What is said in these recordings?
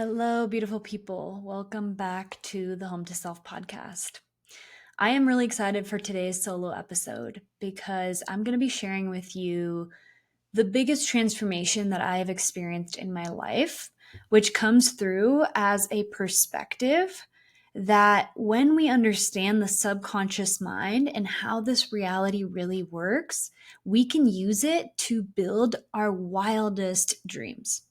Hello, beautiful people. Welcome back to the Home to Self podcast. I am really excited for today's solo episode because I'm going to be sharing with you the biggest transformation that I have experienced in my life, which comes through as a perspective that when we understand the subconscious mind and how this reality really works, we can use it to build our wildest dreams.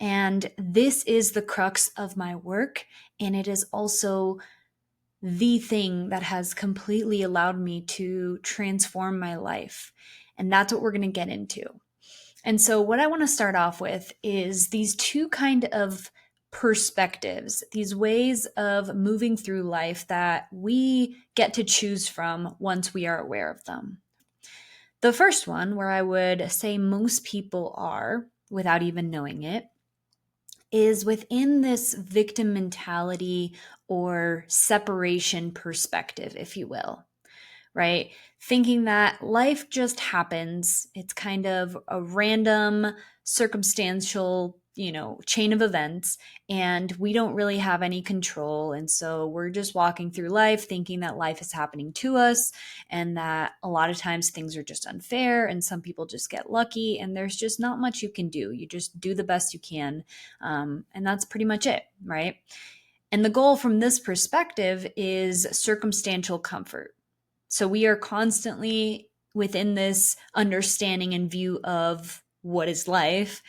And this is the crux of my work. And it is also the thing that has completely allowed me to transform my life. And that's what we're going to get into. And so, what I want to start off with is these two kind of perspectives, these ways of moving through life that we get to choose from once we are aware of them. The first one, where I would say most people are without even knowing it, is within this victim mentality or separation perspective, if you will, right? Thinking that life just happens. It's kind of a random, circumstantial, chain of events, and we don't really have any control. And so we're just walking through life thinking that life is happening to us and that a lot of times things are just unfair and some people just get lucky and there's just not much you can do. You just do the best you can. And that's pretty much it, right? And the goal from this perspective is circumstantial comfort. So we are constantly within this understanding and view of what is life,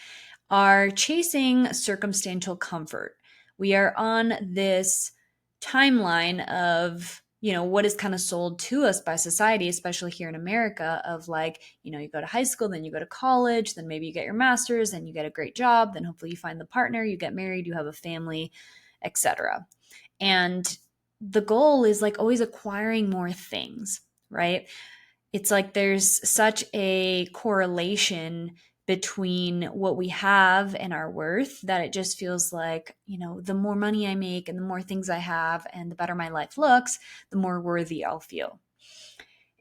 are chasing circumstantial comfort. We are on this timeline of, what is kind of sold to us by society, especially here in America, of like, you go to high school, then you go to college, then maybe you get your master's, then you get a great job, then hopefully you find the partner, you get married, you have a family, etc. And the goal is like always acquiring more things, right? It's like there's such a correlation between what we have and our worth that it just feels like, the more money I make and the more things I have and the better my life looks, the more worthy I'll feel.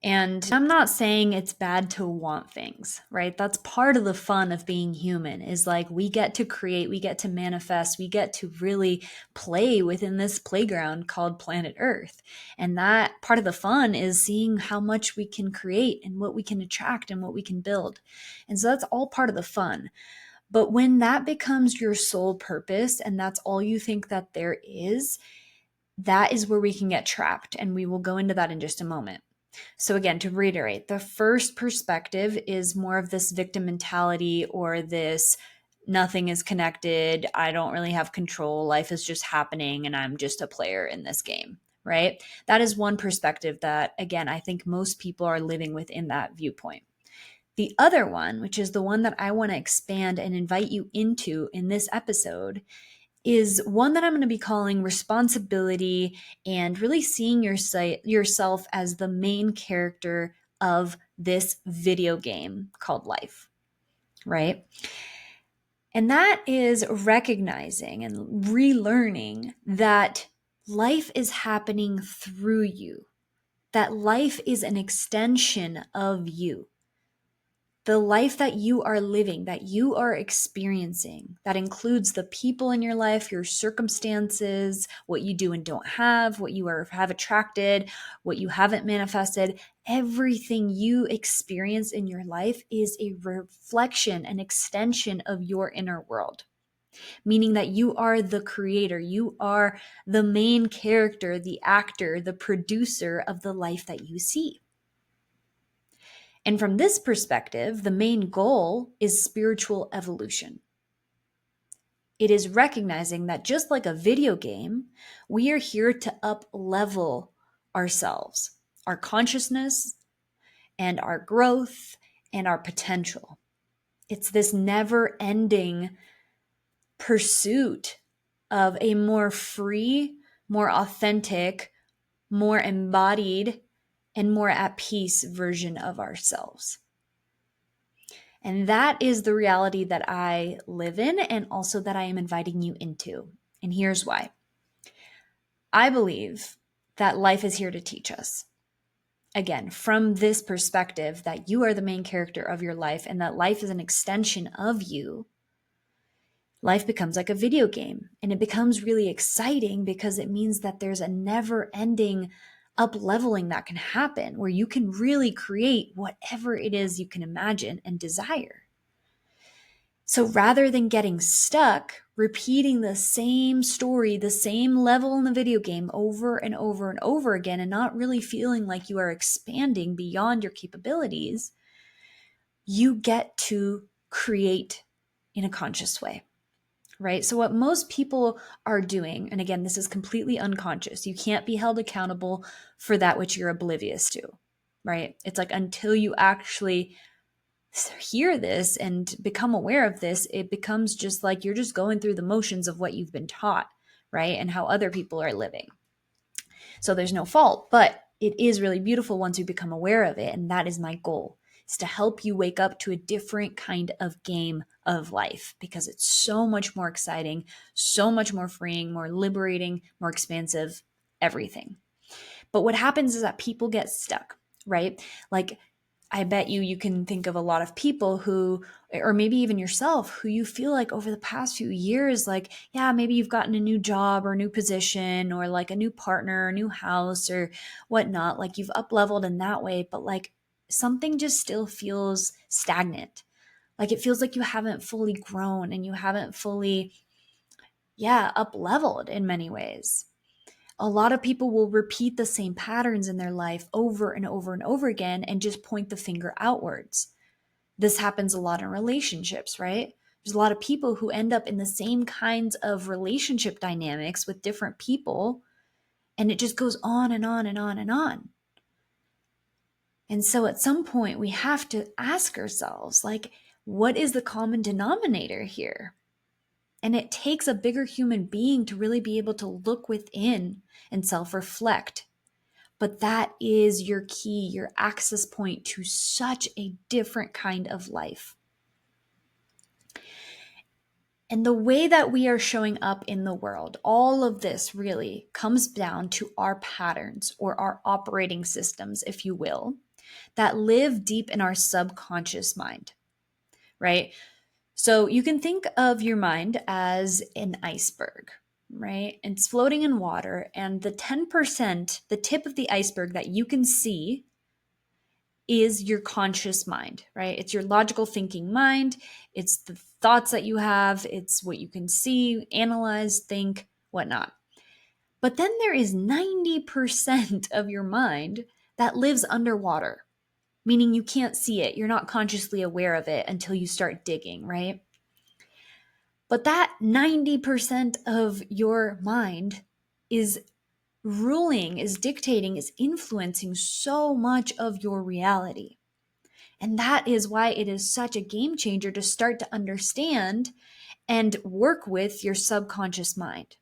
And I'm not saying it's bad to want things, right? That's part of the fun of being human is like we get to create, we get to manifest, we get to really play within this playground called planet Earth. And that part of the fun is seeing how much we can create and what we can attract and what we can build. And so that's all part of the fun. But when that becomes your sole purpose and that's all you think that there is, that is where we can get trapped. And we will go into that in just a moment. So, again, to reiterate, the first perspective is more of this victim mentality or this nothing is connected. I don't really have control. Life is just happening and I'm just a player in this game, right? That is one perspective that, again, I think most people are living within that viewpoint. The other one, which is the one that I want to expand and invite you into in this episode, is one that I'm going to be calling responsibility and really seeing yourself as the main character of this video game called life, right? And that is recognizing and relearning that life is happening through you, that life is an extension of you. The life that you are living, that you are experiencing, that includes the people in your life, your circumstances, what you do and don't have, what you have attracted, what you haven't manifested. Everything you experience in your life is a reflection, an extension of your inner world, meaning that you are the creator, you are the main character, the actor, the producer of the life that you see. And from this perspective, the main goal is spiritual evolution. It is recognizing that just like a video game, we are here to up level ourselves, our consciousness, and our growth, and our potential. It's this never ending pursuit of a more free, more authentic, more embodied, and more at peace version of ourselves. And that is the reality that I live in and also that I am inviting you into. And here's why. I believe that life is here to teach us. Again, from this perspective that you are the main character of your life and that life is an extension of you, life becomes like a video game, and it becomes really exciting because it means that there's a never-ending up-leveling that can happen where you can really create whatever it is you can imagine and desire. So rather than getting stuck repeating the same story, the same level in the video game over and over and over again, and not really feeling like you are expanding beyond your capabilities, you get to create in a conscious way, right? So what most people are doing, and again, this is completely unconscious. You can't be held accountable for that which you're oblivious to, right? It's like until you actually hear this and become aware of this, it becomes just like you're just going through the motions of what you've been taught, right? And how other people are living. So there's no fault, but it is really beautiful once you become aware of it. And that is my goal, is to help you wake up to a different kind of game of life, because it's so much more exciting, so much more freeing, more liberating, more expansive, everything. But what happens is that people get stuck, right? Like, I bet you can think of a lot of people who, or maybe even yourself, who you feel like over the past few years, like, yeah, maybe you've gotten a new job or a new position or like a new partner, a new house or whatnot. Like you've up leveled in that way, but like something just still feels stagnant. Like it feels like you haven't fully grown and you haven't fully, up leveled in many ways. A lot of people will repeat the same patterns in their life over and over and over again and just point the finger outwards. This happens a lot in relationships, right? There's a lot of people who end up in the same kinds of relationship dynamics with different people, and it just goes on and on and on and on. And so at some point, we have to ask ourselves, like, what is the common denominator here? And it takes a bigger human being to really be able to look within and self-reflect. But that is your key, your access point to such a different kind of life. And the way that we are showing up in the world, all of this really comes down to our patterns or our operating systems, if you will, that live deep in our subconscious mind, right? So you can think of your mind as an iceberg, right? It's floating in water, and the 10%, the tip of the iceberg that you can see is your conscious mind, right? It's your logical thinking mind. It's the thoughts that you have. It's what you can see, analyze, think, whatnot. But then there is 90% of your mind that lives underwater, meaning you can't see it. You're not consciously aware of it until you start digging, right? But that 90% of your mind is ruling, is dictating, is influencing so much of your reality. And that is why it is such a game changer to start to understand and work with your subconscious mind.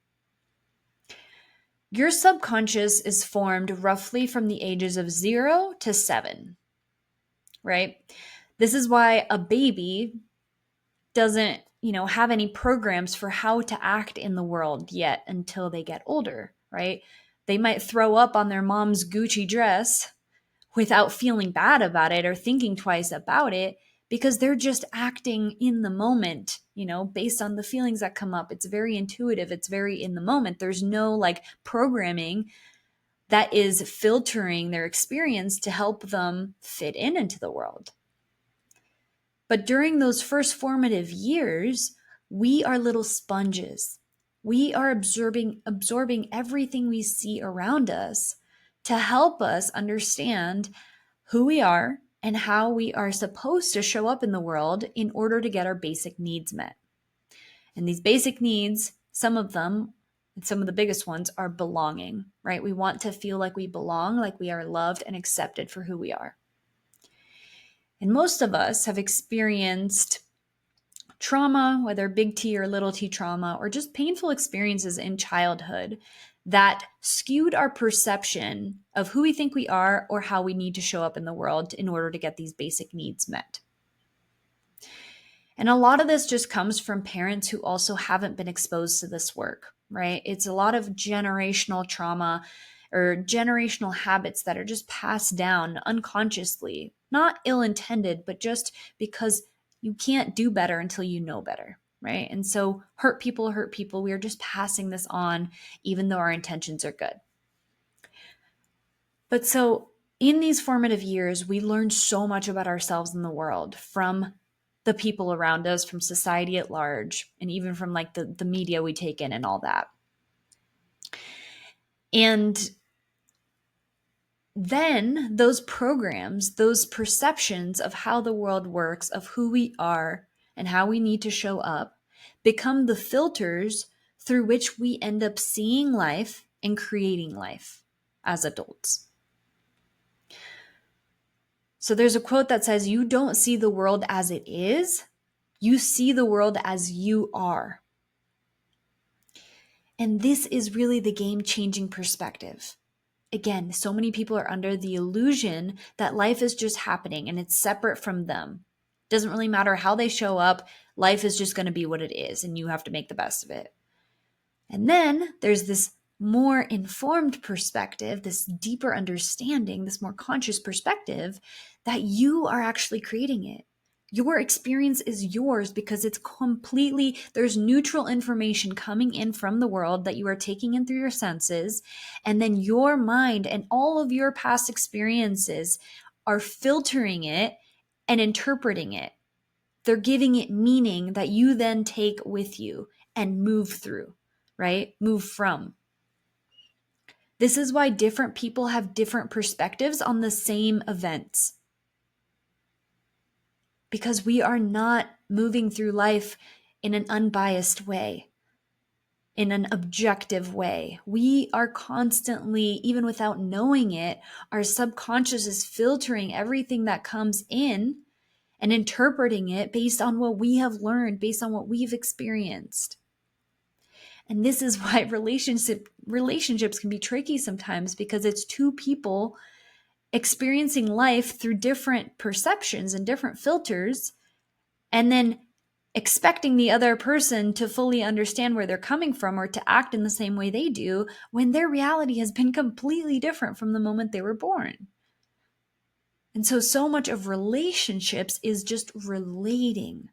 Your subconscious is formed roughly from the ages of 0 to 7, right? This is why a baby doesn't, have any programs for how to act in the world yet until they get older, right? They might throw up on their mom's Gucci dress without feeling bad about it or thinking twice about it, because they're just acting in the moment, based on the feelings that come up. It's very intuitive. It's very in the moment. There's no like programming that is filtering their experience to help them fit into the world. But during those first formative years, we are little sponges. We are absorbing everything we see around us to help us understand who we are and how we are supposed to show up in the world in order to get our basic needs met. And these basic needs, some of them, and some of the biggest ones, are belonging, right? We want to feel like we belong, like we are loved and accepted for who we are. And most of us have experienced trauma, whether big T or little t trauma, or just painful experiences in childhood that skewed our perception of who we think we are or how we need to show up in the world in order to get these basic needs met. And a lot of this just comes from parents who also haven't been exposed to this work, right? It's a lot of generational trauma or generational habits that are just passed down unconsciously, not ill-intended, but just because you can't do better until you know better. right? And so hurt people hurt people. We are just passing this on, even though our intentions are good. But so in these formative years, we learn so much about ourselves and the world from the people around us, from society at large, and even from like the media we take in and all that. And then those programs, those perceptions of how the world works, of who we are and how we need to show up, become the filters through which we end up seeing life and creating life as adults. So there's a quote that says, "You don't see the world as it is, you see the world as you are." And this is really the game-changing perspective. Again, so many people are under the illusion that life is just happening and it's separate from them. Doesn't really matter how they show up, life is just going to be what it is, and you have to make the best of it. And then there's this more informed perspective, this deeper understanding, this more conscious perspective that you are actually creating it. Your experience is yours because it's completely, there's neutral information coming in from the world that you are taking in through your senses. And then your mind and all of your past experiences are filtering it and interpreting it. They're giving it meaning that you then take with you and move through, right? Move from. This is why different people have different perspectives on the same events. Because we are not moving through life in an unbiased way, in an objective way. We are constantly, even without knowing it, our subconscious is filtering everything that comes in and interpreting it based on what we have learned, based on what we've experienced. And this is why relationships can be tricky sometimes, because it's two people experiencing life through different perceptions and different filters, and then expecting the other person to fully understand where they're coming from or to act in the same way they do when their reality has been completely different from the moment they were born. And so much of relationships is just relating,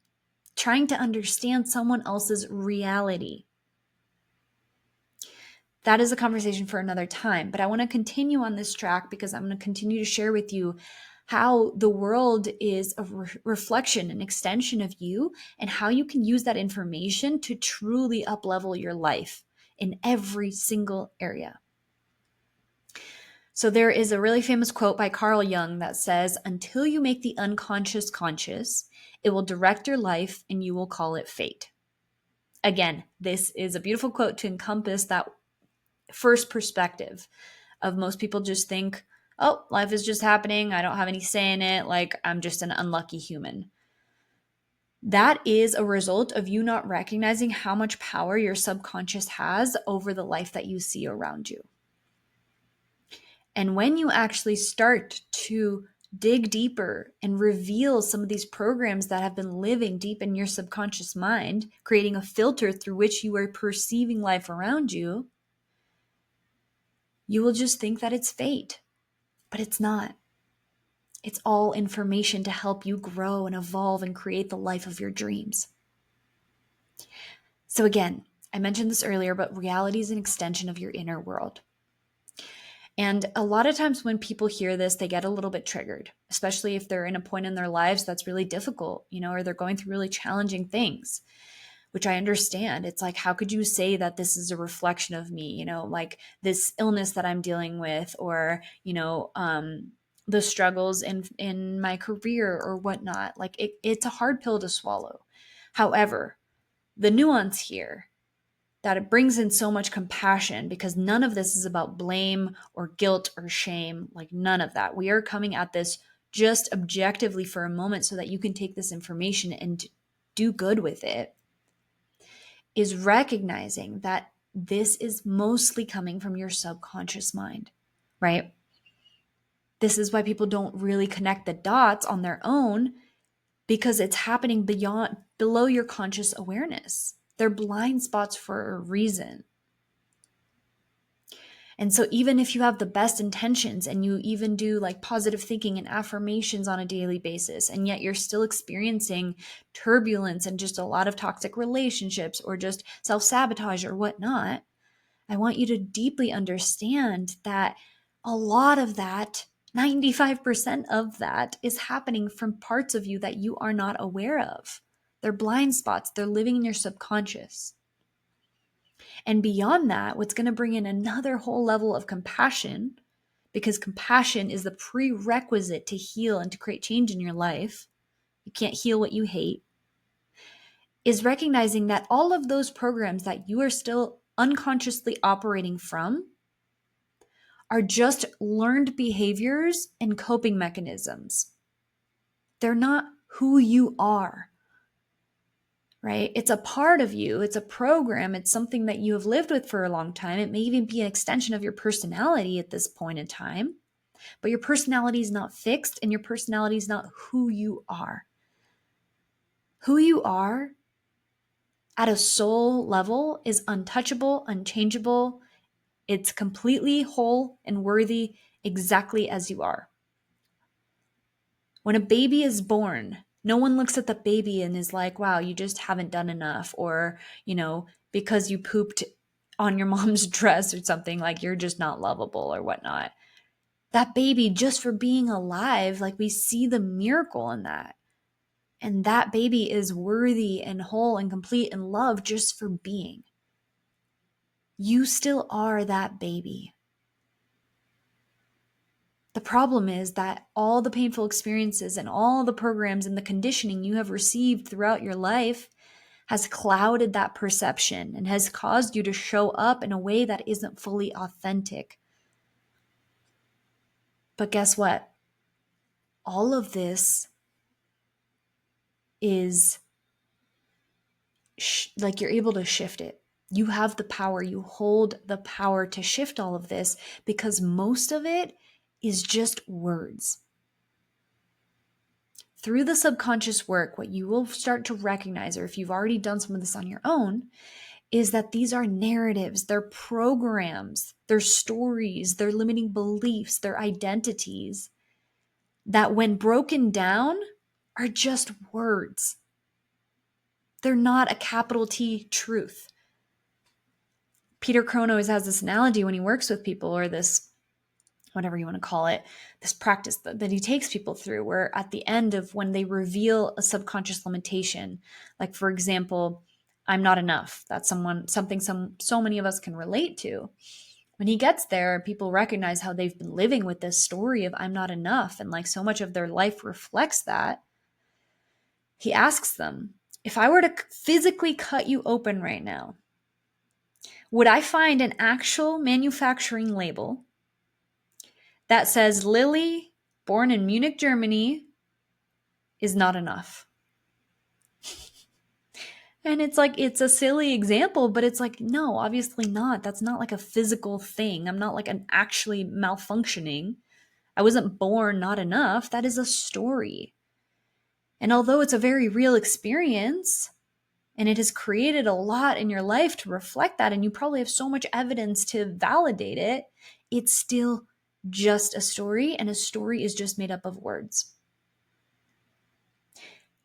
trying to understand someone else's reality. That is a conversation for another time, but I want to continue on this track because I'm going to continue to share with you how the world is a reflection, an extension of you, and how you can use that information to truly uplevel your life in every single area. So there is a really famous quote by Carl Jung that says, "Until you make the unconscious conscious, it will direct your life and you will call it fate." Again, this is a beautiful quote to encompass that first perspective of most people just think, oh, life is just happening. I don't have any say in it. Like, I'm just an unlucky human. That is a result of you not recognizing how much power your subconscious has over the life that you see around you. And when you actually start to dig deeper and reveal some of these programs that have been living deep in your subconscious mind, creating a filter through which you are perceiving life around you, you will just think that it's fate, but it's not. It's all information to help you grow and evolve and create the life of your dreams. So again, I mentioned this earlier, but reality is an extension of your inner world. And a lot of times when people hear this, they get a little bit triggered, especially if they're in a point in their lives that's really difficult, or they're going through really challenging things, which I understand. It's like, how could you say that this is a reflection of me, like this illness that I'm dealing with, or, the struggles in my career or whatnot. Like it's a hard pill to swallow. However, the nuance here that it brings in so much compassion, because none of this is about blame or guilt or shame, like none of that. We are coming at this just objectively for a moment so that you can take this information and do good with it, is recognizing that this is mostly coming from your subconscious mind, right? This is why people don't really connect the dots on their own, because it's happening below your conscious awareness. They're blind spots for a reason. And so even if you have the best intentions and you even do like positive thinking and affirmations on a daily basis, and yet you're still experiencing turbulence and just a lot of toxic relationships or just self-sabotage or whatnot, I want you to deeply understand that a lot of that, 95% of that, is happening from parts of you that you are not aware of. They're blind spots. They're living in your subconscious. And beyond that, what's going to bring in another whole level of compassion, because compassion is the prerequisite to heal and to create change in your life. You can't heal what you hate. Is recognizing that all of those programs that you are still unconsciously operating from are just learned behaviors and coping mechanisms. They're not who you are, right? It's a part of you. It's a program. It's something that you have lived with for a long time. It may even be an extension of your personality at this point in time, but your personality is not fixed and your personality is not who you are. Who you are at a soul level is untouchable, unchangeable. It's completely whole and worthy exactly as you are. When a baby is born, no one looks at the baby and is like, wow, you just haven't done enough. Or, because you pooped on your mom's dress or something, like you're just not lovable or whatnot. That baby, just for being alive, like we see the miracle in that. And that baby is worthy and whole and complete and loved just for being. You still are that baby. The problem is that all the painful experiences and all the programs and the conditioning you have received throughout your life has clouded that perception and has caused you to show up in a way that isn't fully authentic. But guess what? All of this is like you're able to shift it. You have the power. You hold the power to shift all of this because most of it is just words. Through the subconscious work, what you will start to recognize, or if you've already done some of this on your own, is that these are narratives, they're programs, they're stories, they're limiting beliefs, they're identities that when broken down are just words. They're not a capital T truth. Peter Crone always has this analogy when he works with people, or this, whatever you want to call it, this practice that he takes people through, where at the end of when they reveal a subconscious limitation, like for example, I'm not enough. That's something so many of us can relate to. When he gets there, people recognize how they've been living with this story of I'm not enough, and like so much of their life reflects that. He asks them, if I were to physically cut you open right now, would I find an actual manufacturing label that says Lilly, born in Munich, Germany, is not enough? And it's like, it's a silly example, but it's like, no, obviously not. That's not like a physical thing. I'm not like an actually malfunctioning. I wasn't born not enough. That is a story. And although it's a very real experience, and it has created a lot in your life to reflect that, and you probably have so much evidence to validate it, it's still just a story, and a story is just made up of words.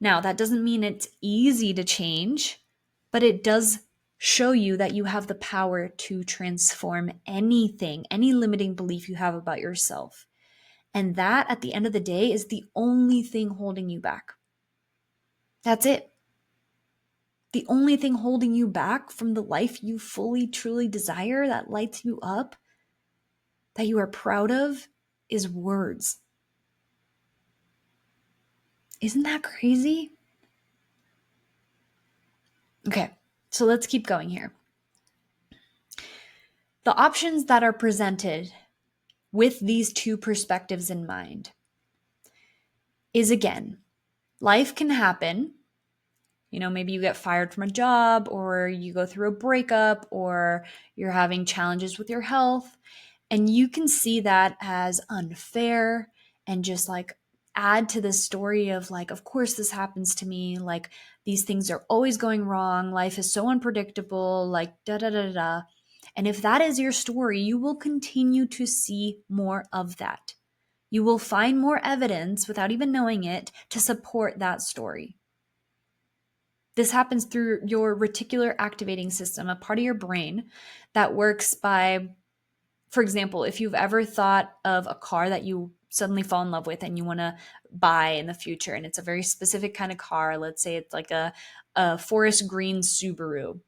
Now, that doesn't mean it's easy to change, but it does show you that you have the power to transform anything, any limiting belief you have about yourself. And that, at the end of the day, is the only thing holding you back. That's it. The only thing holding you back from the life you fully, truly desire, that lights you up, that you are proud of, is words. Isn't that crazy? Okay, so let's keep going here. The options that are presented with these two perspectives in mind is, again, life can happen. Maybe you get fired from a job, or you go through a breakup, or you're having challenges with your health. And you can see that as unfair and just like add to the story of like, of course this happens to me. Like these things are always going wrong. Life is so unpredictable, like da da da da. And if that is your story, you will continue to see more of that. You will find more evidence without even knowing it to support that story. This happens through your reticular activating system, a part of your brain that works by, for example, if you've ever thought of a car that you suddenly fall in love with and you want to buy in the future, and it's a very specific kind of car, let's say it's like a forest green Subaru.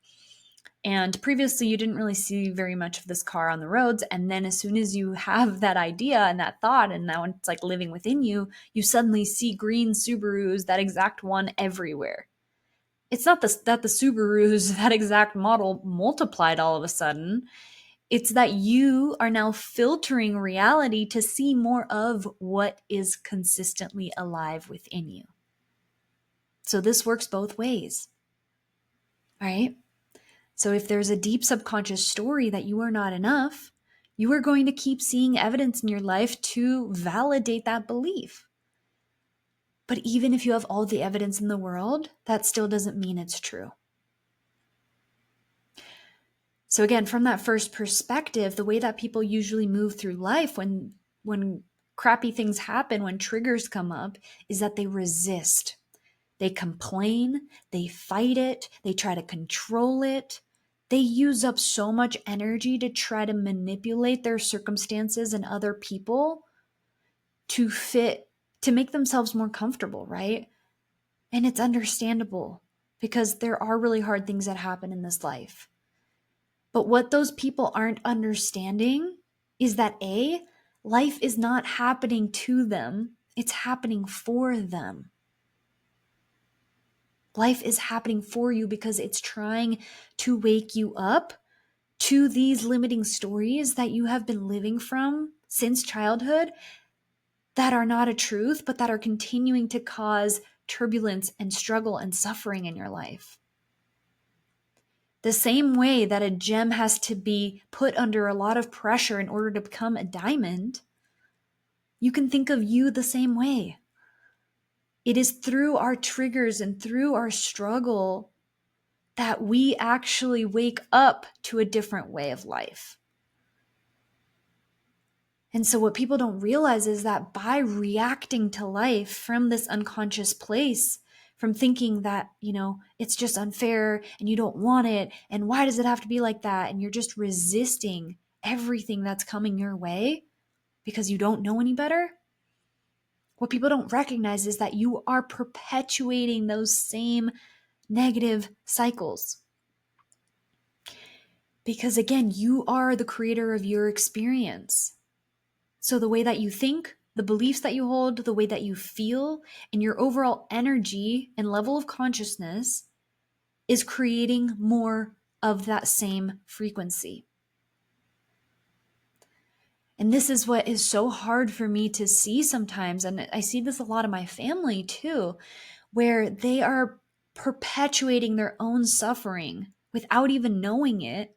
And previously, you didn't really see very much of this car on the roads. And then as soon as you have that idea and that thought, and now it's like living within you, you suddenly see green Subarus, that exact one, everywhere. It's not that the Subarus, that exact model, multiplied all of a sudden. It's that you are now filtering reality to see more of what is consistently alive within you. So this works both ways, right? So if there's a deep subconscious story that you are not enough, you are going to keep seeing evidence in your life to validate that belief. But even if you have all the evidence in the world, that still doesn't mean it's true. So again, from that first perspective, the way that people usually move through life when crappy things happen, when triggers come up, is that they resist. They complain, they fight it, they try to control it. They use up so much energy to try to manipulate their circumstances and other people to make themselves more comfortable, right? And it's understandable because there are really hard things that happen in this life. But what those people aren't understanding is that life is not happening to them, it's happening for them. Life is happening for you because it's trying to wake you up to these limiting stories that you have been living from since childhood that are not a truth, but that are continuing to cause turbulence and struggle and suffering in your life. The same way that a gem has to be put under a lot of pressure in order to become a diamond, you can think of you the same way. It is through our triggers and through our struggle that we actually wake up to a different way of life. And so what people don't realize is that by reacting to life from this unconscious place, from thinking that, it's just unfair and you don't want it, and why does it have to be like that? And you're just resisting everything that's coming your way because you don't know any better. What people don't recognize is that you are perpetuating those same negative cycles. Because again, you are the creator of your experience. So the way that you think, the beliefs that you hold, the way that you feel, and your overall energy and level of consciousness is creating more of that same frequency. And this is what is so hard for me to see sometimes. And I see this a lot in my family too, where they are perpetuating their own suffering without even knowing it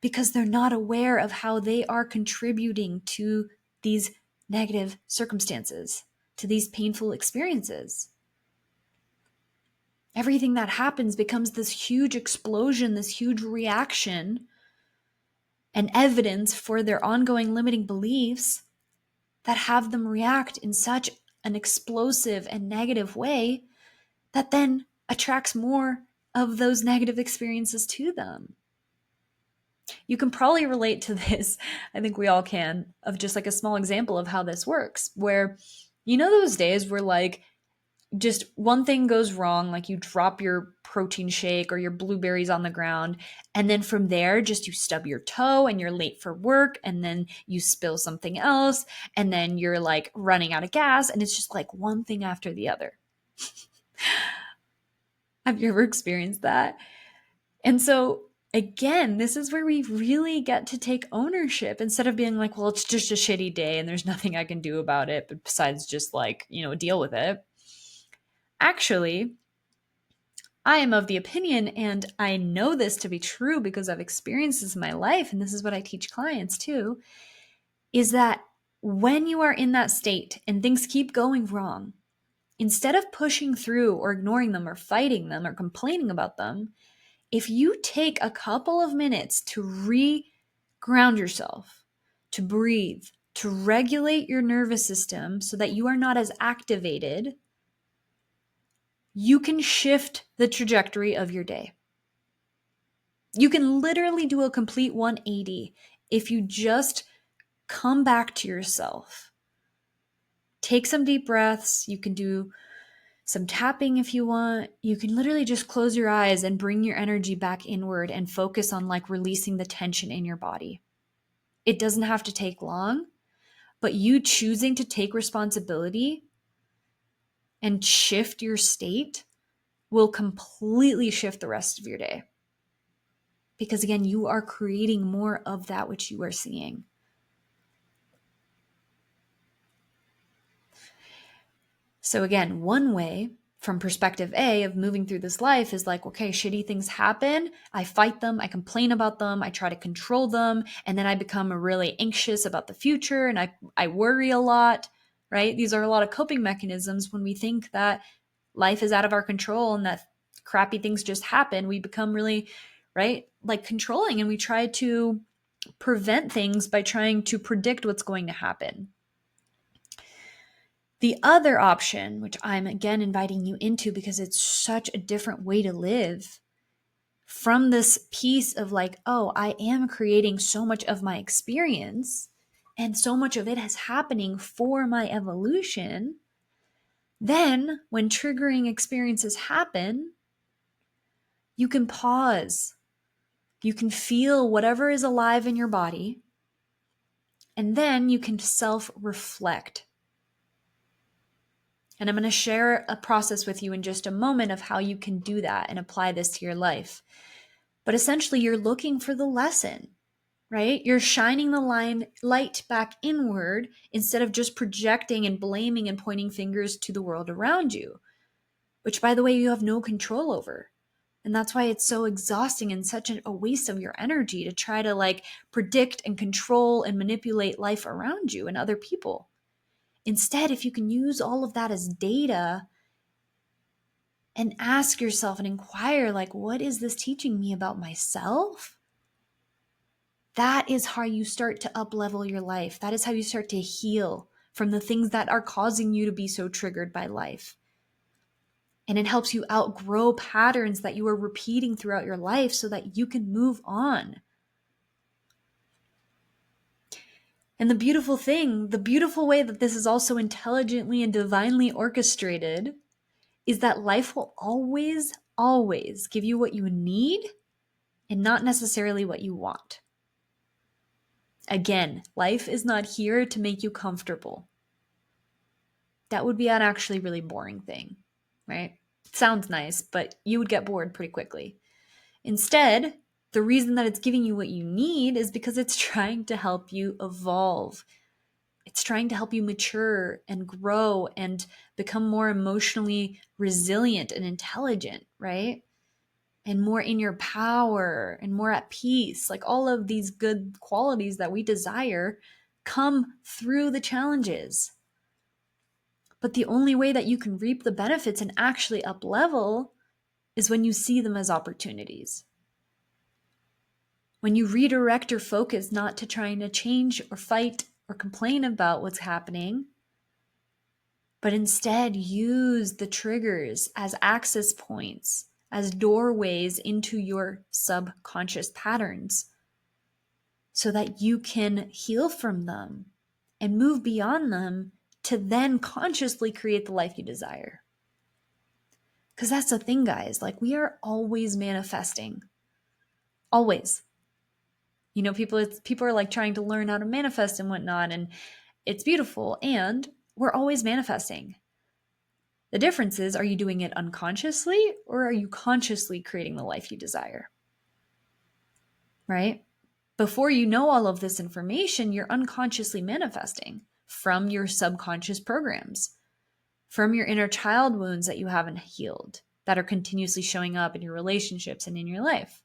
because they're not aware of how they are contributing to these negative circumstances, to these painful experiences. Everything that happens becomes this huge explosion, this huge reaction and evidence for their ongoing limiting beliefs that have them react in such an explosive and negative way that then attracts more of those negative experiences to them. You can probably relate to this, I think we all can, of just like a small example of how this works, where those days where like just one thing goes wrong, like you drop your protein shake or your blueberries on the ground, and then from there just you stub your toe and you're late for work, and then you spill something else, and then you're like running out of gas, and it's just like one thing after the other. Have you ever experienced that? And so again, this is where we really get to take ownership instead of being like, well, it's just a shitty day and there's nothing I can do about it, but besides just like, deal with it. Actually, I am of the opinion, and I know this to be true because I've experienced this in my life, and this is what I teach clients too, is that when you are in that state and things keep going wrong, instead of pushing through or ignoring them or fighting them or complaining about them, if you take a couple of minutes to re-ground yourself, to breathe, to regulate your nervous system so that you are not as activated, you can shift the trajectory of your day. You can literally do a complete 180 if you just come back to yourself. Take some deep breaths. You can do some tapping if you want. You can literally just close your eyes and bring your energy back inward and focus on like releasing the tension in your body. It doesn't have to take long, but you choosing to take responsibility and shift your state will completely shift the rest of your day. Because again, you are creating more of that which you are seeing. So again, one way from perspective A of moving through this life is like, okay, shitty things happen. I fight them. I complain about them. I try to control them. And then I become really anxious about the future and I worry a lot, right? These are a lot of coping mechanisms when we think that life is out of our control and that crappy things just happen. We become really, right, like controlling, and we try to prevent things by trying to predict what's going to happen. The other option, which I'm again inviting you into because it's such a different way to live, from this piece of like, oh, I am creating so much of my experience and so much of it is happening for my evolution. Then when triggering experiences happen, you can pause. You can feel whatever is alive in your body. And then you can self-reflect. And I'm going to share a process with you in just a moment of how you can do that and apply this to your life. But essentially, you're looking for the lesson, right? You're shining the light back inward instead of just projecting and blaming and pointing fingers to the world around you, which, by the way, you have no control over. And that's why it's so exhausting and such a waste of your energy to try to like predict and control and manipulate life around you and other people. Instead, if you can use all of that as data and ask yourself and inquire, like, what is this teaching me about myself? That is how you start to up-level your life. That is how you start to heal from the things that are causing you to be so triggered by life. And it helps you outgrow patterns that you are repeating throughout your life so that you can move on. And the beautiful thing, the beautiful way that this is also intelligently and divinely orchestrated is that life will always, always give you what you need and not necessarily what you want. Again, life is not here to make you comfortable. That would be an actually really boring thing, right? It sounds nice, but you would get bored pretty quickly. Instead, the reason that it's giving you what you need is because it's trying to help you evolve. It's trying to help you mature and grow and become more emotionally resilient and intelligent, right? And more in your power and more at peace. Like all of these good qualities that we desire come through the challenges. But the only way that you can reap the benefits and actually up level is when you see them as opportunities. When you redirect your focus not to trying to change or fight or complain about what's happening, but instead use the triggers as access points, as doorways into your subconscious patterns so that you can heal from them and move beyond them to then consciously create the life you desire. Because that's the thing, guys, like we are always manifesting. Always. You know, people are like trying to learn how to manifest and whatnot, and it's beautiful, and we're always manifesting. The difference is, are you doing it unconsciously or are you consciously creating the life you desire? Right? Before you know all of this information, you're unconsciously manifesting from your subconscious programs, from your inner child wounds that you haven't healed, that are continuously showing up in your relationships and in your life.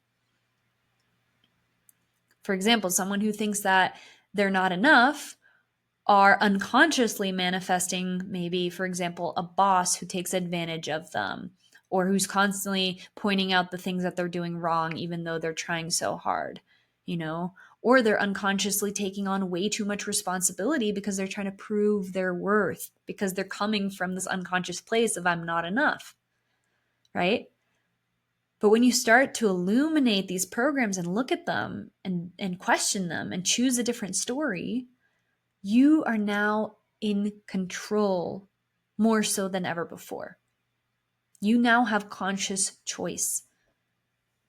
For example, someone who thinks that they're not enough are unconsciously manifesting maybe, for example, a boss who takes advantage of them, or who's constantly pointing out the things that they're doing wrong, even though they're trying so hard, you know, or they're unconsciously taking on way too much responsibility because they're trying to prove their worth, because they're coming from this unconscious place of I'm not enough, right? But when you start to illuminate these programs and look at them and question them and choose a different story, you are now in control more so than ever before. You now have conscious choice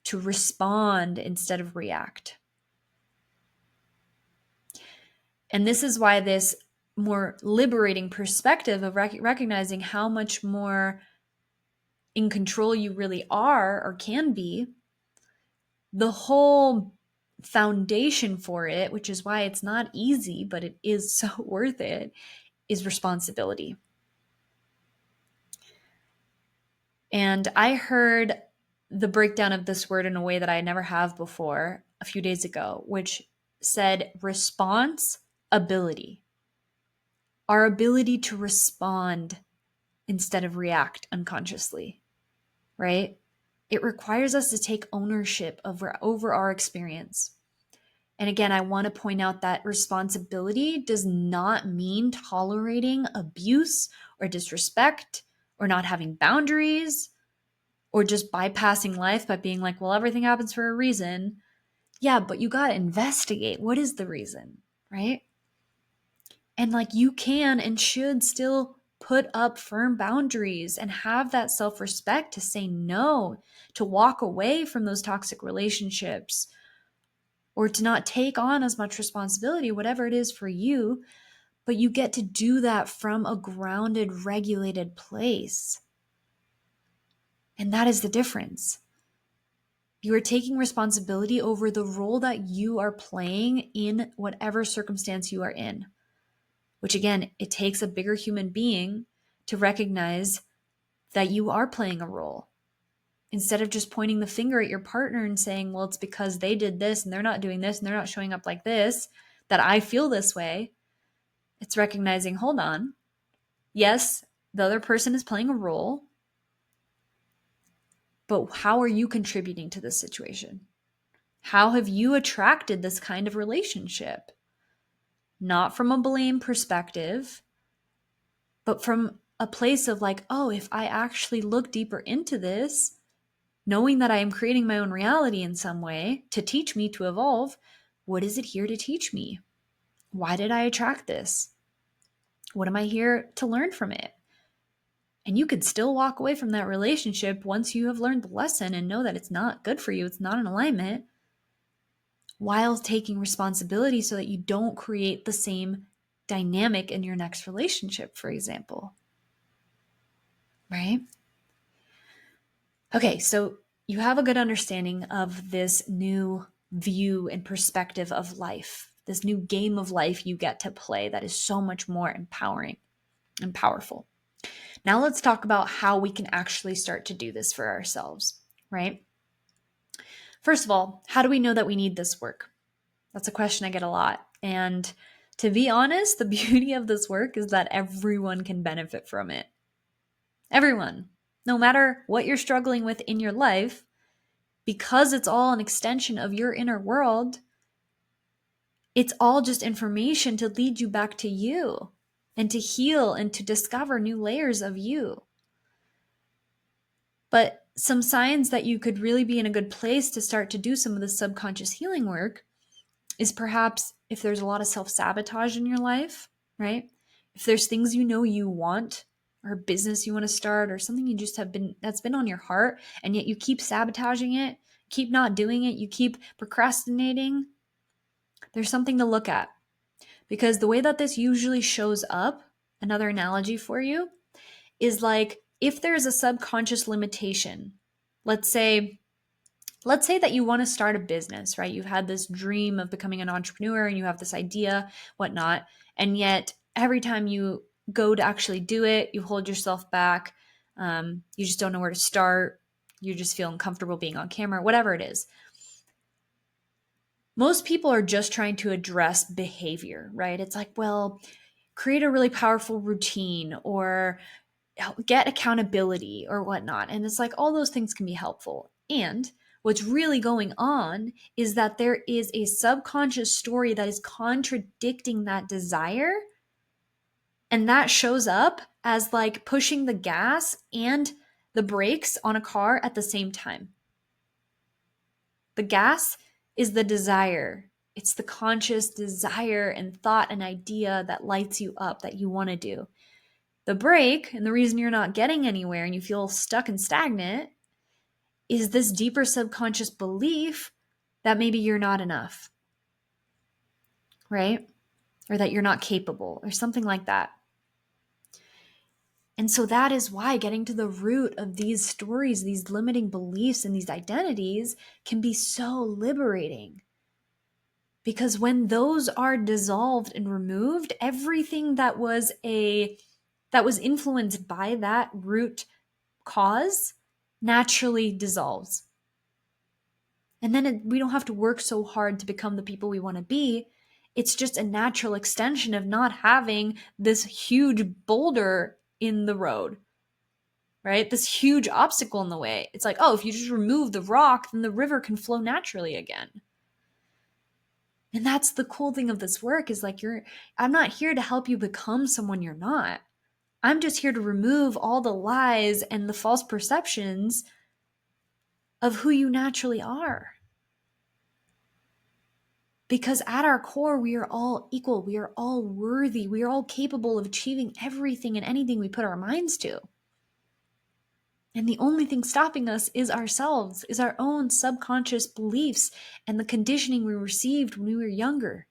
to respond instead of react. And this is why this more liberating perspective of recognizing how much more in control you really are or can be, the whole foundation for it, which is why it's not easy, but it is so worth it, is responsibility. And I heard the breakdown of this word in a way that I never have before a few days ago, which said response ability. Our ability to respond instead of react unconsciously, right? It requires us to take ownership over our experience. And again, I want to point out that responsibility does not mean tolerating abuse or disrespect or not having boundaries or just bypassing life by being like, well, everything happens for a reason. Yeah, but you got to investigate. What is the reason, right? And like you can and should still put up firm boundaries and have that self-respect to say no, to walk away from those toxic relationships, or to not take on as much responsibility, whatever it is for you. But you get to do that from a grounded, regulated place. And that is the difference. You are taking responsibility over the role that you are playing in whatever circumstance you are in, which again, it takes a bigger human being to recognize that you are playing a role. Instead of just pointing the finger at your partner and saying, well, it's because they did this and they're not doing this and they're not showing up like this, that I feel this way. It's recognizing, hold on. Yes, the other person is playing a role, but how are you contributing to this situation? How have you attracted this kind of relationship? Not from a blame perspective, but from a place of like, oh, if I actually look deeper into this, knowing that I am creating my own reality in some way to teach me to evolve, what is it here to teach me? Why did I attract this? What am I here to learn from it? And you could still walk away from that relationship once you have learned the lesson and know that it's not good for you, it's not in alignment, while taking responsibility so that you don't create the same dynamic in your next relationship, for example. Right? Okay, so you have a good understanding of this new view and perspective of life, this new game of life you get to play that is so much more empowering and powerful. Now let's talk about how we can actually start to do this for ourselves, right? First of all, how do we know that we need this work? That's a question I get a lot. And to be honest, the beauty of this work is that everyone can benefit from it. Everyone, no matter what you're struggling with in your life, because it's all an extension of your inner world, it's all just information to lead you back to you and to heal and to discover new layers of you. But some signs that you could really be in a good place to start to do some of the subconscious healing work is perhaps if there's a lot of self-sabotage in your life, right? If there's things you know you want, or a business you want to start, or something you just have been, that's been on your heart, and yet you keep sabotaging it, keep not doing it, you keep procrastinating, there's something to look at. Because the way that this usually shows up, another analogy for you, is like if there's a subconscious limitation, let's say that you want to start a business, right? You've had this dream of becoming an entrepreneur and you have this idea, whatnot, and yet every time you go to actually do it, you hold yourself back. You just don't know where to start. You just feel uncomfortable being on camera, whatever it is. Most people are just trying to address behavior, right? It's like, well, create a really powerful routine or get accountability or whatnot. And it's like all those things can be helpful. And what's really going on is that there is a subconscious story that is contradicting that desire. And that shows up as like pushing the gas and the brakes on a car at the same time. The gas is the desire. It's the conscious desire and thought and idea that lights you up that you want to do. The brake, and the reason you're not getting anywhere and you feel stuck and stagnant, is this deeper subconscious belief that maybe you're not enough, right? Or that you're not capable or something like that. And so that is why getting to the root of these stories, these limiting beliefs and these identities can be so liberating. Because when those are dissolved and removed, everything that was influenced by that root cause naturally dissolves. And then we don't have to work so hard to become the people we want to be. It's just a natural extension of not having this huge boulder in the road, right? This huge obstacle in the way. It's like, oh, if you just remove the rock, then the river can flow naturally again. And that's the cool thing of this work is like, I'm not here to help you become someone you're not. I'm just here to remove all the lies and the false perceptions of who you naturally are. Because at our core, we are all equal. We are all worthy. We are all capable of achieving everything and anything we put our minds to. And the only thing stopping us is ourselves, is our own subconscious beliefs and the conditioning we received when we were younger.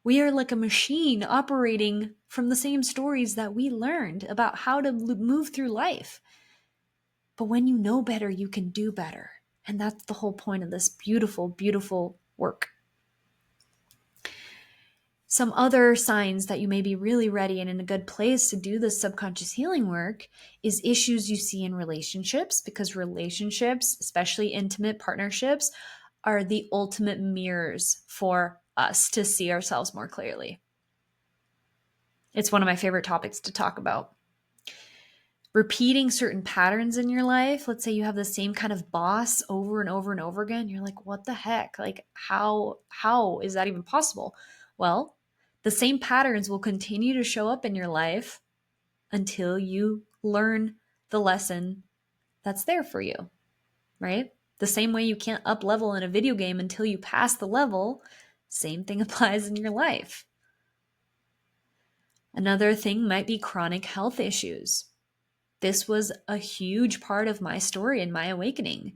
We are like a machine operating from the same stories that we learned about how to move through life. But when you know better, you can do better. And that's the whole point of this beautiful, beautiful work. Some other signs that you may be really ready and in a good place to do this subconscious healing work is issues you see in relationships, because relationships, especially intimate partnerships, are the ultimate mirrors for us to see ourselves more clearly. It's one of my favorite topics to talk about. Repeating certain patterns in your life. Let's say you have the same kind of boss over and over and over again. You're like, what the heck? Like, how is that even possible? Well, the same patterns will continue to show up in your life until you learn the lesson that's there for you, right? The same way you can't up level in a video game until you pass the level, same thing applies in your life. Another thing might be chronic health issues. This was a huge part of my story and my awakening.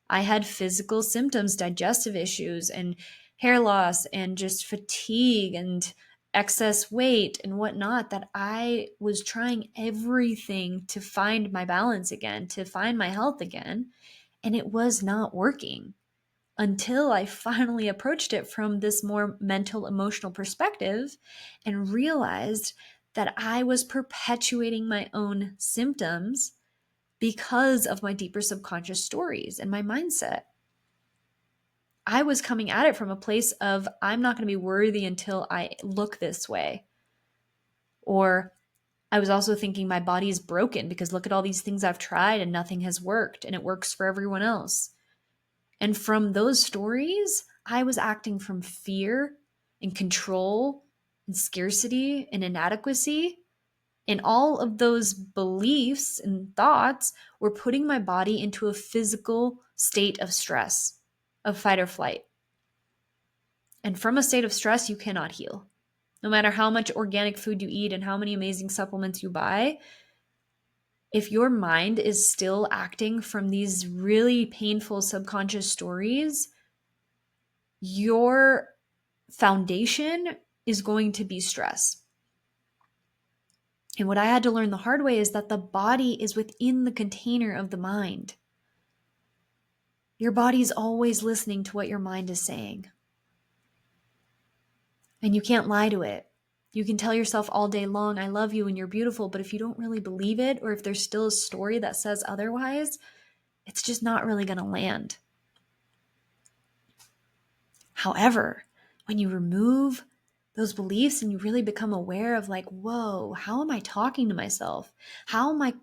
I had physical symptoms, digestive issues, and hair loss, and just fatigue and excess weight and whatnot, that I was trying everything to find my balance again, to find my health again, and it was not working until I finally approached it from this more mental, emotional perspective and realized that I was perpetuating my own symptoms because of my deeper subconscious stories and my mindset. I was coming at it from a place of, I'm not going to be worthy until I look this way. Or I was also thinking my body is broken because look at all these things I've tried and nothing has worked, and it works for everyone else. And from those stories, I was acting from fear and control and scarcity and inadequacy. And all of those beliefs and thoughts were putting my body into a physical state of stress, of fight or flight. And from a state of stress, you cannot heal. No matter how much organic food you eat and how many amazing supplements you buy, if your mind is still acting from these really painful subconscious stories, your foundation is going to be stress. And what I had to learn the hard way is that the body is within the container of the mind. Your body is always listening to what your mind is saying. And you can't lie to it. You can tell yourself all day long, I love you and you're beautiful, but if you don't really believe it, or if there's still a story that says otherwise, it's just not really going to land. However, when you remove those beliefs and you really become aware of like, whoa, how am I talking to myself? How am I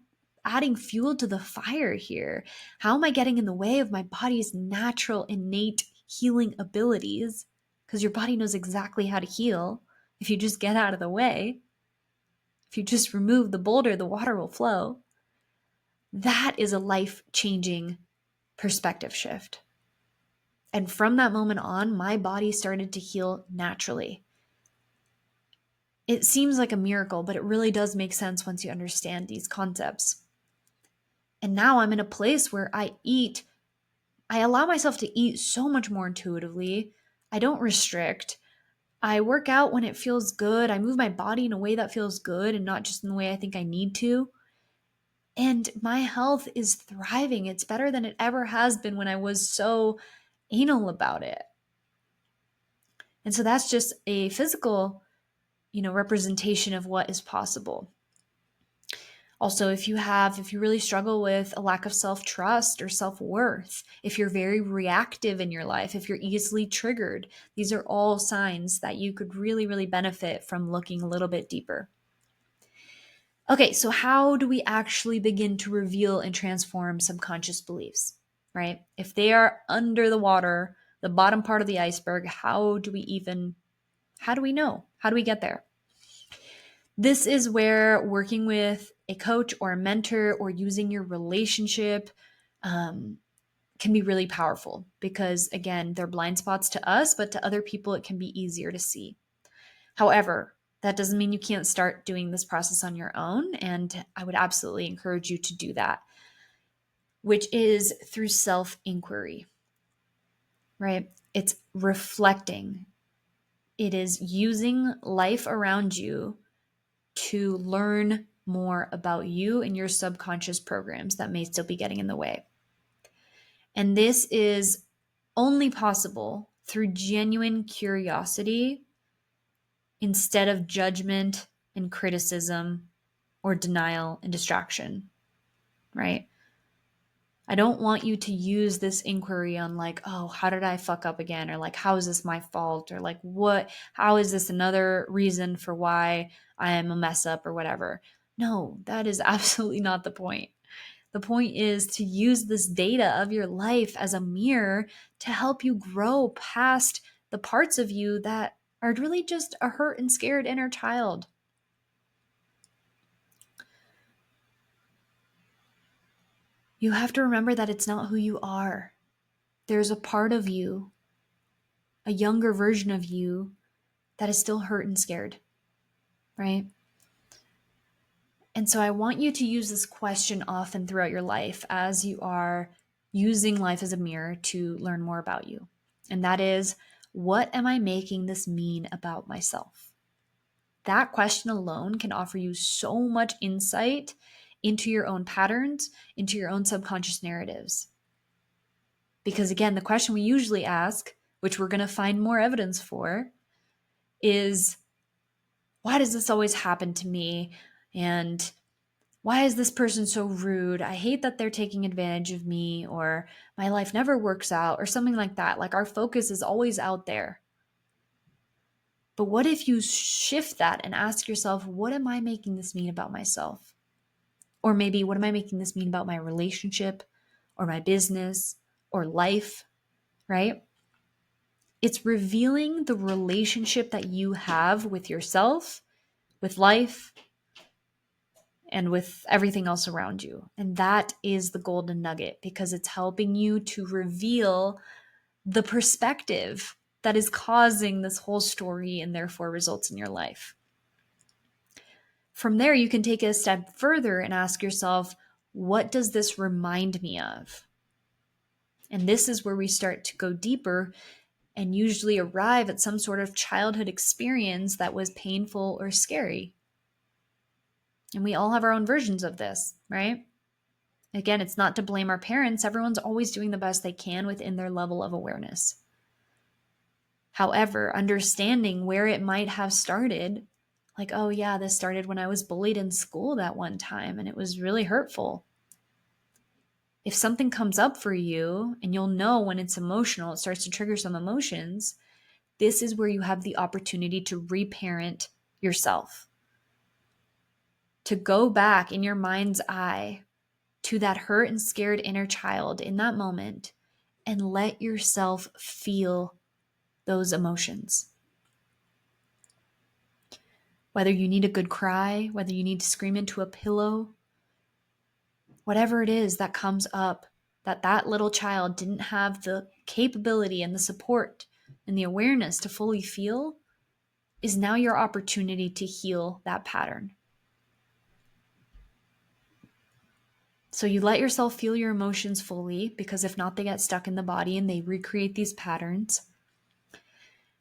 adding fuel to the fire here? How am I getting in the way of my body's natural, innate healing abilities? Because your body knows exactly how to heal if you just get out of the way. If you just remove the boulder, the water will flow. That is a life-changing perspective shift. And from that moment on, my body started to heal naturally. It seems like a miracle, but it really does make sense once you understand these concepts. And now I'm in a place where I allow myself to eat so much more intuitively. I don't restrict. I work out when it feels good. I move my body in a way that feels good and not just in the way I think I need to. And my health is thriving. It's better than it ever has been when I was so anal about it. And so that's just a physical, representation of what is possible. Also, if you really struggle with a lack of self-trust or self-worth, if you're very reactive in your life, if you're easily triggered, these are all signs that you could really, really benefit from looking a little bit deeper. Okay, so how do we actually begin to reveal and transform subconscious beliefs, right? If they are under the water, the bottom part of the iceberg, how do we know? How do we get there? This is where working with a coach or a mentor or using your relationship can be really powerful because, again, they're blind spots to us, but to other people, it can be easier to see. However, that doesn't mean you can't start doing this process on your own. And I would absolutely encourage you to do that, which is through self-inquiry, right? It's reflecting. It is using life around you to learn more about you and your subconscious programs that may still be getting in the way. And this is only possible through genuine curiosity instead of judgment and criticism or denial and distraction, right? I don't want you to use this inquiry on like, oh, how did I fuck up again? Or like, how is this my fault? Or like, how is this another reason for why I am a mess up or whatever? No, that is absolutely not the point. The point is to use this data of your life as a mirror to help you grow past the parts of you that are really just a hurt and scared inner child. You have to remember that it's not who you are. There's a part of you, a younger version of you, that is still hurt and scared, right? And so I want you to use this question often throughout your life as you are using life as a mirror to learn more about you. And that is, what am I making this mean about myself? That question alone can offer you so much insight into your own patterns, into your own subconscious narratives. Because again, the question we usually ask, which we're going to find more evidence for, is why does this always happen to me? And why is this person so rude? I hate that they're taking advantage of me, or my life never works out, or something like that. Like our focus is always out there. But what if you shift that and ask yourself, what am I making this mean about myself? Or maybe, what am I making this mean about my relationship or my business or life, right? It's revealing the relationship that you have with yourself, with life, and with everything else around you. And that is the golden nugget because it's helping you to reveal the perspective that is causing this whole story and therefore results in your life. From there, you can take it a step further and ask yourself, what does this remind me of? And this is where we start to go deeper and usually arrive at some sort of childhood experience that was painful or scary. And we all have our own versions of this, right? Again, it's not to blame our parents. Everyone's always doing the best they can within their level of awareness. However, understanding where it might have started, like, oh yeah, this started when I was bullied in school that one time and it was really hurtful. If something comes up for you and you'll know when it's emotional, it starts to trigger some emotions, this is where you have the opportunity to reparent yourself, to go back in your mind's eye to that hurt and scared inner child in that moment and let yourself feel those emotions. Whether you need a good cry, whether you need to scream into a pillow, whatever it is that comes up that little child didn't have the capability and the support and the awareness to fully feel, is now your opportunity to heal that pattern. So you let yourself feel your emotions fully, because if not, they get stuck in the body and they recreate these patterns.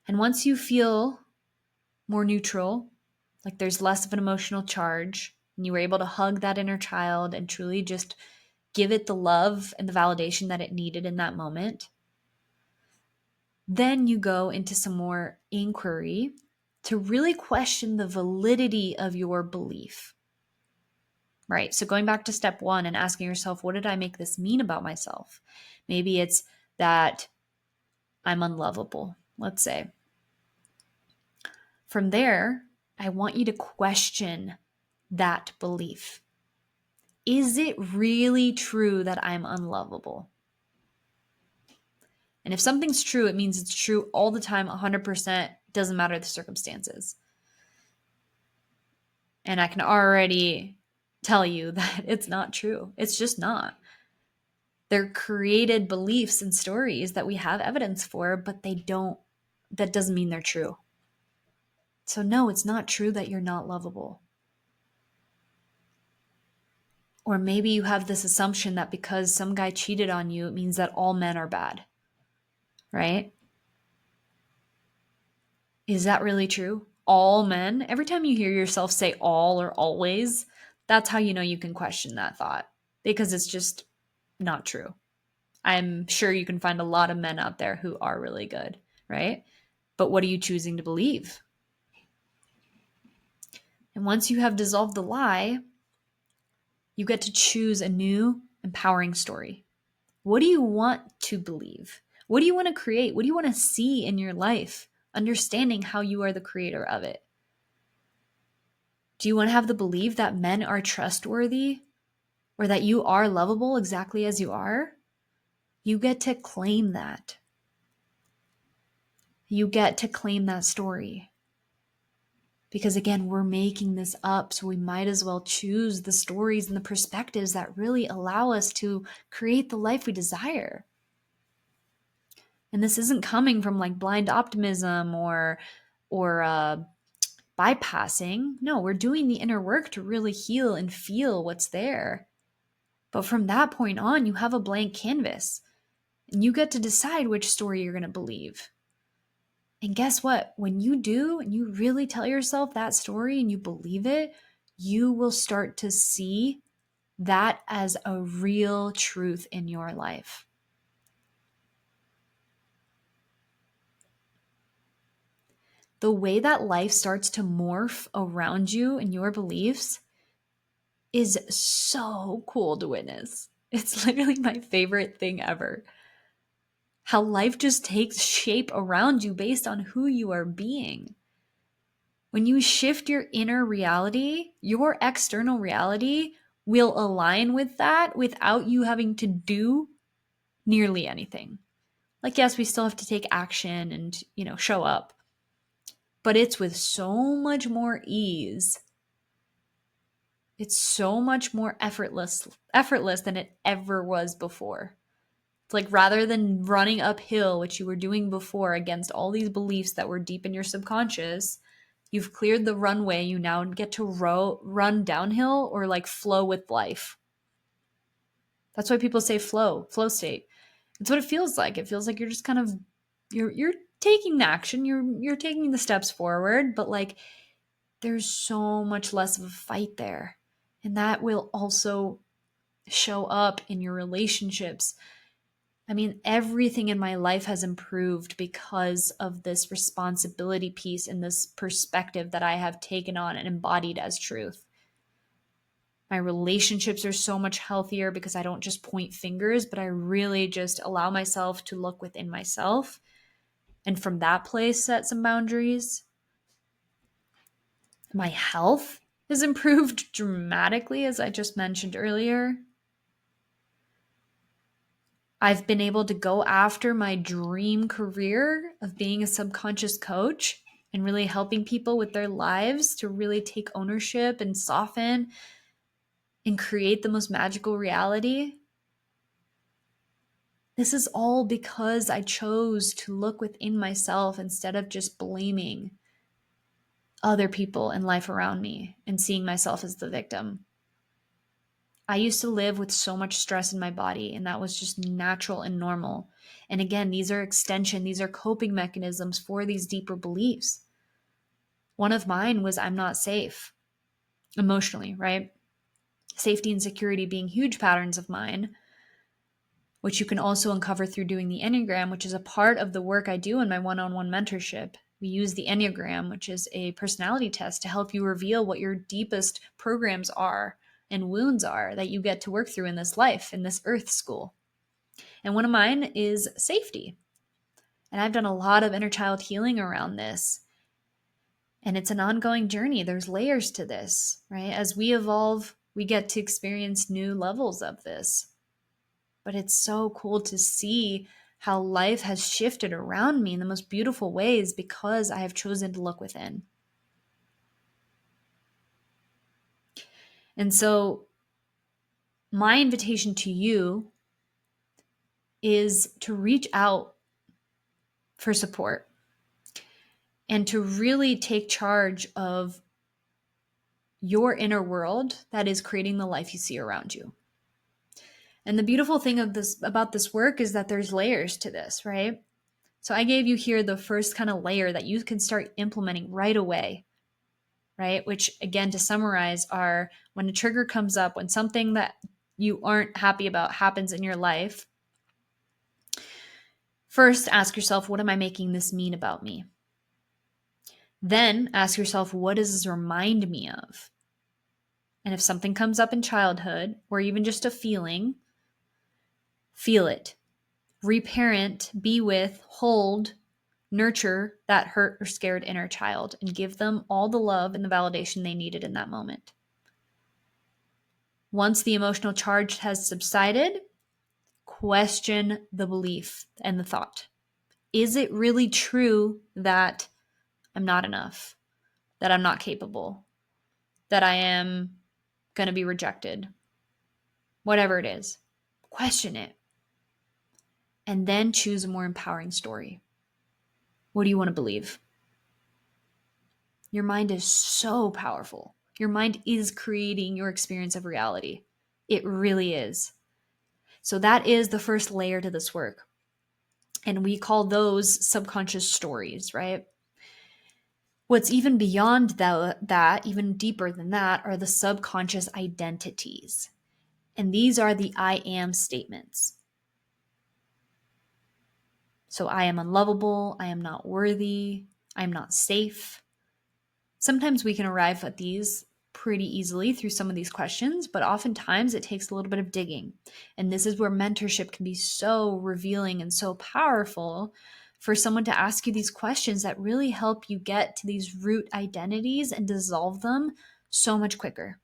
And once you feel more neutral, like there's less of an emotional charge, and you were able to hug that inner child and truly just give it the love and the validation that it needed in that moment, then you go into some more inquiry to really question the validity of your belief. Right? So going back to step one and asking yourself, what did I make this mean about myself? Maybe it's that I'm unlovable, let's say. From there, I want you to question that belief. Is it really true that I'm unlovable? And if something's true, it means it's true all the time, 100%, doesn't matter the circumstances. And I can already tell you that it's not true. It's just not. They're created beliefs and stories that we have evidence for, but that doesn't mean they're true. So no, it's not true that you're not lovable. Or maybe you have this assumption that because some guy cheated on you, it means that all men are bad, right? Is that really true? All men? Every time you hear yourself say all or always, that's how you know you can question that thought, because it's just not true. I'm sure you can find a lot of men out there who are really good, right? But what are you choosing to believe? And once you have dissolved the lie, you get to choose a new, empowering story. What do you want to believe? What do you want to create? What do you want to see in your life? Understanding how you are the creator of it. Do you want to have the belief that men are trustworthy, or that you are lovable exactly as you are? You get to claim that. You get to claim that story. Because again, we're making this up, so we might as well choose the stories and the perspectives that really allow us to create the life we desire. And this isn't coming from like blind optimism or bypassing. No, we're doing the inner work to really heal and feel what's there. But from that point on, you have a blank canvas, and you get to decide which story you're going to believe. And guess what? When you do, and you really tell yourself that story and you believe it, you will start to see that as a real truth in your life. The way that life starts to morph around you and your beliefs is so cool to witness. It's literally my favorite thing ever. How life just takes shape around you based on who you are being. When you shift your inner reality, your external reality will align with that without you having to do nearly anything. Like, yes, we still have to take action and, show up, but it's with so much more ease. It's so much more effortless than it ever was before. It's like, rather than running uphill, which you were doing before against all these beliefs that were deep in your subconscious, you've cleared the runway. You now get to run downhill, or like flow with life. That's why people say flow state. It's what it feels like. It feels like you're just kind of, you're taking the action, you're taking the steps forward, but like there's so much less of a fight there. And that will also show up in your relationships. I mean, everything in my life has improved because of this responsibility piece and this perspective that I have taken on and embodied as truth. My relationships are so much healthier because I don't just point fingers, but I really just allow myself to look within myself and from that place set some boundaries. My health has improved dramatically, as I just mentioned earlier. I've been able to go after my dream career of being a subconscious coach and really helping people with their lives to really take ownership and soften and create the most magical reality. This is all because I chose to look within myself instead of just blaming other people and life around me and seeing myself as the victim. I used to live with so much stress in my body, and that was just natural and normal. And again, these are coping mechanisms for these deeper beliefs. One of mine was I'm not safe emotionally, right? Safety and security being huge patterns of mine, which you can also uncover through doing the Enneagram, which is a part of the work I do in my one-on-one mentorship. We use the Enneagram, which is a personality test, to help you reveal what your deepest programs are and wounds are that you get to work through in this life, in this earth school. And one of mine is safety. And I've done a lot of inner child healing around this. And it's an ongoing journey. There's layers to this, right? As we evolve, we get to experience new levels of this. But it's so cool to see how life has shifted around me in the most beautiful ways because I have chosen to look within. And so my invitation to you is to reach out for support and to really take charge of your inner world that is creating the life you see around you. And the beautiful thing about this work is that there's layers to this, right? So I gave you here the first kind of layer that you can start implementing right away, right? Which, again, to summarize, are when a trigger comes up, when something that you aren't happy about happens in your life, first ask yourself, what am I making this mean about me? Then ask yourself, what does this remind me of? And if something comes up in childhood or even just a feeling, feel it. Reparent, be with, hold, nurture that hurt or scared inner child and give them all the love and the validation they needed in that moment. Once the emotional charge has subsided, question the belief and the thought. Is it really true that I'm not enough, that I'm not capable, that I am going to be rejected? Whatever it is, question it. And then choose a more empowering story. What do you want to believe? Your mind is so powerful. Your mind is creating your experience of reality. It really is. So that is the first layer to this work. And we call those subconscious stories, right? What's even beyond that, even deeper than that, are the subconscious identities. And these are the I am statements. So I am unlovable, I am not worthy, I am not safe. Sometimes we can arrive at these pretty easily through some of these questions, but oftentimes it takes a little bit of digging. And this is where mentorship can be so revealing and so powerful for someone to ask you these questions that really help you get to these root identities and dissolve them so much quicker.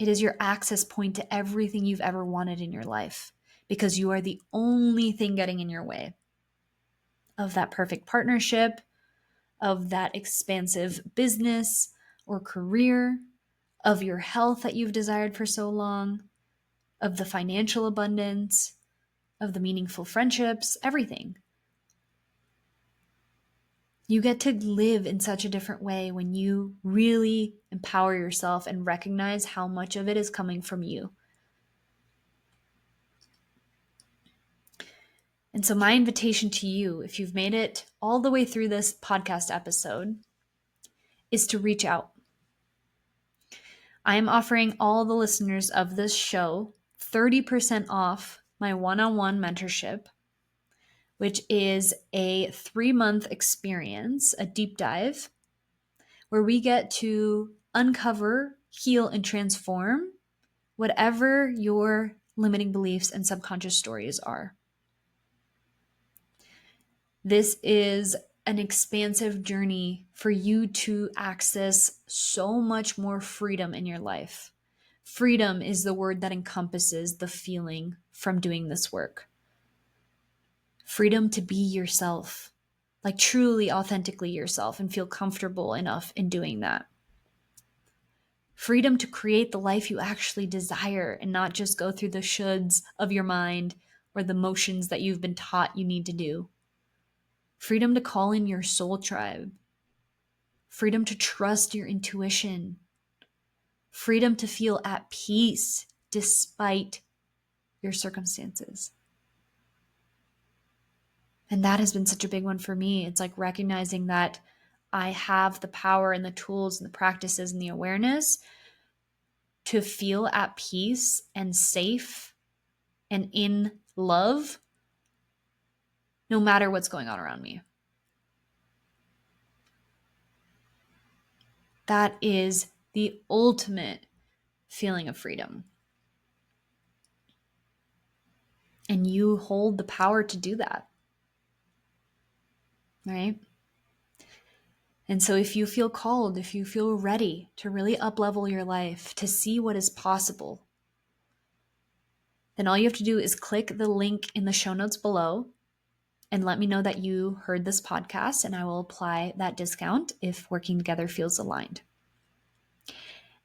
It is your access point to everything you've ever wanted in your life because you are the only thing getting in your way of that perfect partnership, of that expansive business or career, of your health that you've desired for so long, of the financial abundance, of the meaningful friendships, everything. You get to live in such a different way when you really empower yourself and recognize how much of it is coming from you. And so my invitation to you, if you've made it all the way through this podcast episode, is to reach out. I am offering all the listeners of this show 30% off my one-on-one mentorship, which is a 3-month experience, a deep dive, where we get to uncover, heal, and transform whatever your limiting beliefs and subconscious stories are. This is an expansive journey for you to access so much more freedom in your life. Freedom is the word that encompasses the feeling from doing this work. Freedom to be yourself, like truly authentically yourself, and feel comfortable enough in doing that. Freedom to create the life you actually desire and not just go through the shoulds of your mind or the motions that you've been taught you need to do. Freedom to call in your soul tribe. Freedom to trust your intuition. Freedom to feel at peace despite your circumstances. And that has been such a big one for me. It's like recognizing that I have the power and the tools and the practices and the awareness to feel at peace and safe and in love no matter what's going on around me. That is the ultimate feeling of freedom. And you hold the power to do that, right? And so if you feel called, if you feel ready to really up-level your life, to see what is possible, then all you have to do is click the link in the show notes below and let me know that you heard this podcast, and I will apply that discount if working together feels aligned.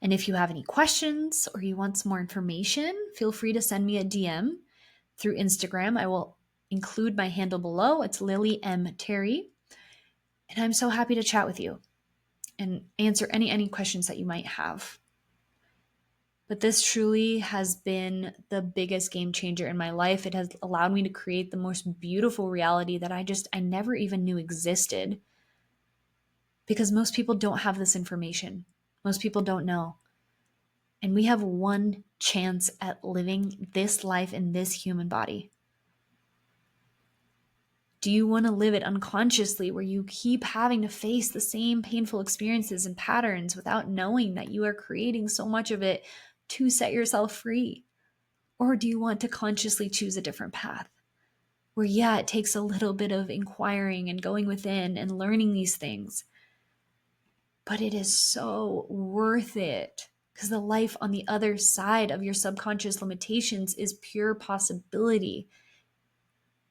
And if you have any questions or you want some more information, feel free to send me a DM through Instagram. I will include my handle below. It's Lilly M. Terry. And I'm so happy to chat with you and answer any questions that you might have. But this truly has been the biggest game changer in my life. It has allowed me to create the most beautiful reality that I never even knew existed. Because most people don't have this information. Most people don't know. And we have one chance at living this life in this human body. Do you want to live it unconsciously, where you keep having to face the same painful experiences and patterns without knowing that you are creating so much of it to set yourself free? Or do you want to consciously choose a different path where, yeah, it takes a little bit of inquiring and going within and learning these things, but it is so worth it, because the life on the other side of your subconscious limitations is pure possibility.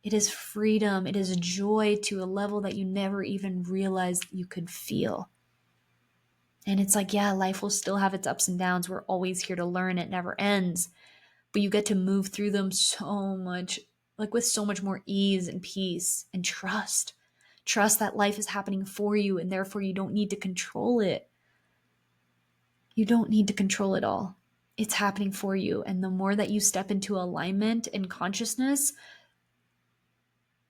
It is freedom. It is joy to a level that you never even realized you could feel. And it's like, yeah, life will still have its ups and downs. We're always here to learn. It never ends. But you get to move through them so much, like with so much more ease and peace and trust. Trust that life is happening for you, and therefore you don't need to control it. You don't need to control it all. It's happening for you. And the more that you step into alignment and consciousness,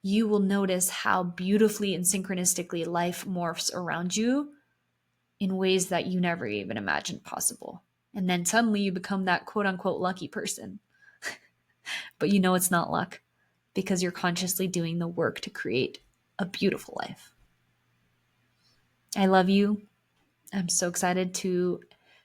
you will notice how beautifully and synchronistically life morphs around you in ways that you never even imagined possible. And then suddenly you become that quote unquote lucky person. But you know it's not luck, because you're consciously doing the work to create a beautiful life. I love you. I'm so excited to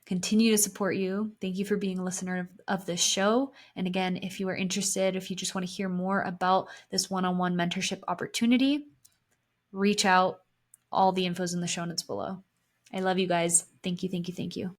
continue to support you. Thank you for being a listener of this show. And again, if you are interested, if you just want to hear more about this one-on-one mentorship opportunity, reach out. All the info's in the show notes below. I love you guys. Thank you, thank you, thank you.